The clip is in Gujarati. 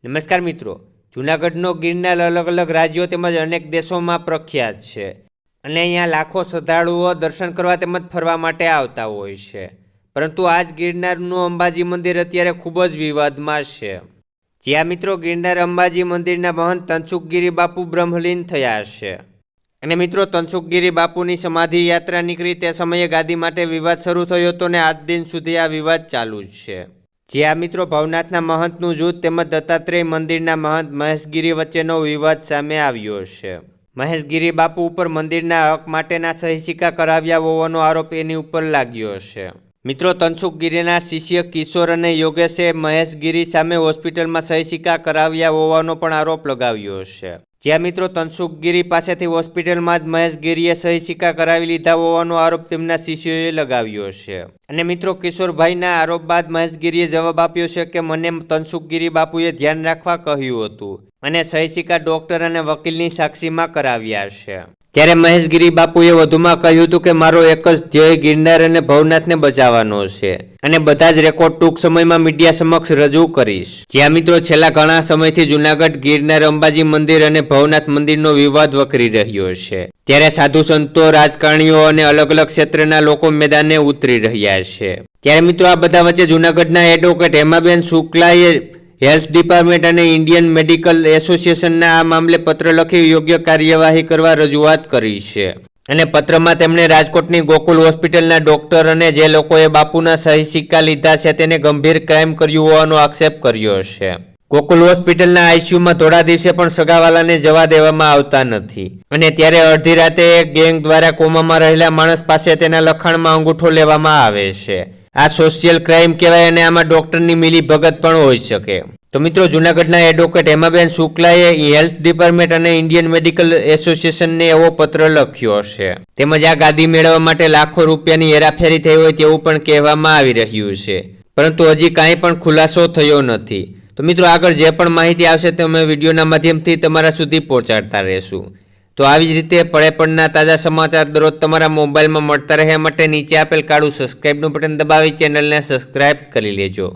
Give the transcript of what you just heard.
નમસ્કાર મિત્રો, જૂનાગઢનો ગિરનાર અલગ અલગ રાજ્યો તેમજ અનેક દેશોમાં પ્રખ્યાત છે અને અહીંયા લાખો શ્રદ્ધાળુઓ દર્શન કરવા તેમજ ફરવા માટે આવતા હોય છે. પરંતુ આજ ગિરનારનું અંબાજી મંદિર અત્યારે ખૂબ જ વિવાદમાં છે. જ્યાં મિત્રો ગિરનાર અંબાજી મંદિરના મહંત તનસુખગીરી બાપુ બ્રહ્મલીન થયા છે અને મિત્રો તનસુખગીરી બાપુની સમાધિ યાત્રા નીકળી તે સમયે ગાદી માટે વિવાદ શરૂ થયો હતો અને આજ દિન સુધી આ વિવાદ ચાલુ જ છે. જ્યાં મિત્રો ભવનાથના મહંતનું જૂથ તેમજ દત્તાત્રેય મંદિરના મહંત મહેશગીરી વચ્ચેનો વિવાદ સામે આવ્યો છે. મહેશગીરી બાપુ ઉપર મંદિરના હક માટેના સહી સિક્કા કરાવ્યા હોવાનો આરોપ એની ઉપર લાગ્યો છે. મિત્રો તનસુખગીરીના શિષ્ય કિશોર અને યોગેશે મહેશગીરી સામે હોસ્પિટલમાં સહી સિક્કા કરાવ્યા હોવાનો પણ આરોપ લગાવ્યો છે. જ્યાં મિત્રો તનસુખગીરી પાસેથી હોસ્પિટલમાં જ મહેશગીરીએ સહી સિક્કા કરાવી લીધા હોવાનો આરોપ તેમના શિષ્યોએ લગાવ્યો છે. અને મિત્રો કિશોરભાઈના આરોપ બાદ મહેશગીરીએ જવાબ આપ્યો છે કે મને તનસુખગીરી બાપુએ ધ્યાન રાખવા કહ્યું હતું અને સહી સિક્કા ડોક્ટર અને વકીલની સાક્ષીમાં કરાવ્યા છે. ત્યારે મહેશગીરી બાપુએ વધુમાં કહ્યું હતું કે મારો એક જ ધ્યેય ગિરનાર અને ભવનાથને બચાવવાનો છે અને બધા જ રેકોર્ડ ટૂંક સમયમાં મીડિયા સમક્ષ રજૂ કરીશ. જ્યાં મિત્રો છેલ્લા ઘણા સમયથી જૂનાગઢ ગિરનાર અંબાજી મંદિર અને ભવનાથ મંદિરનો વિવાદ વકરી રહ્યો છે. ત્યારે સાધુ સંતો, રાજકારણીઓ અને અલગ અલગ ક્ષેત્રના લોકો મેદાને ઉતરી રહ્યા છે. ત્યારે મિત્રો આ બધા વચ્ચે જૂનાગઢના એડવોકેટ હેમાબેન શુક્લાએ હેલ્થ ડિપાર્ટમેન્ટ અને ઇન્ડિયન મેડિકલ એસોસિએશનના આ મામલે પત્ર લખી યોગ્ય કાર્યવાહી કરવા રજૂઆત કરી છે. અને પત્રમાં તેમણે રાજકોટની ગોકુલ હોસ્પિટલના ડોક્ટર અને જે લોકોએ બાપુના સહી સિક્કા લીધા છે તેને ગંભીર ક્રાઇમ કર્યું હોવાનો આક્ષેપ કર્યો છે. ગોકુલ હોસ્પિટલના આઈસીયુમાં થોડા દિવસે પણ સગાવાલાને જવા દેવામાં આવતા નથી અને ત્યારે અડધી રાતે એક ગેંગ દ્વારા કોમામાં રહેલા માણસ પાસે તેના લખાણમાં અંગૂઠો લેવામાં આવે છે. આ સોશિયલ ક્રાઇમ કહેવાય અને આમાં ડોક્ટરની મિલી ભગત પણ હોઈ શકે. તો મિત્રો જૂનાગઢના એડવોકેટ હેમાબેન શુક્લાએ હેલ્થ ડિપાર્ટમેન્ટ અને ઇન્ડિયન મેડિકલ એસોસિએશનને એવો પત્ર લખ્યો છે. તેમજ આ ગાદી મેળવવા માટે લાખો રૂપિયાની હેરાફેરી થઈ હોય તેવું પણ કહેવામાં આવી રહ્યું છે. પરંતુ હજી કાંઈ પણ ખુલાસો થયો નથી. તો મિત્રો આગળ જે પણ માહિતી આવશે તે અમે વિડીયોના માધ્યમથી તમારા સુધી પહોંચાડતા રહેશું. તો આવી જ રીતે પડે પડના તાજા સમાચાર દરરોજ તમારા મોબાઈલમાં મળતા રહે માટે નીચે આપેલ કાળું સબસ્ક્રાઇબનું બટન દબાવી ચેનલને સબસ્ક્રાઇબ કરી લેજો.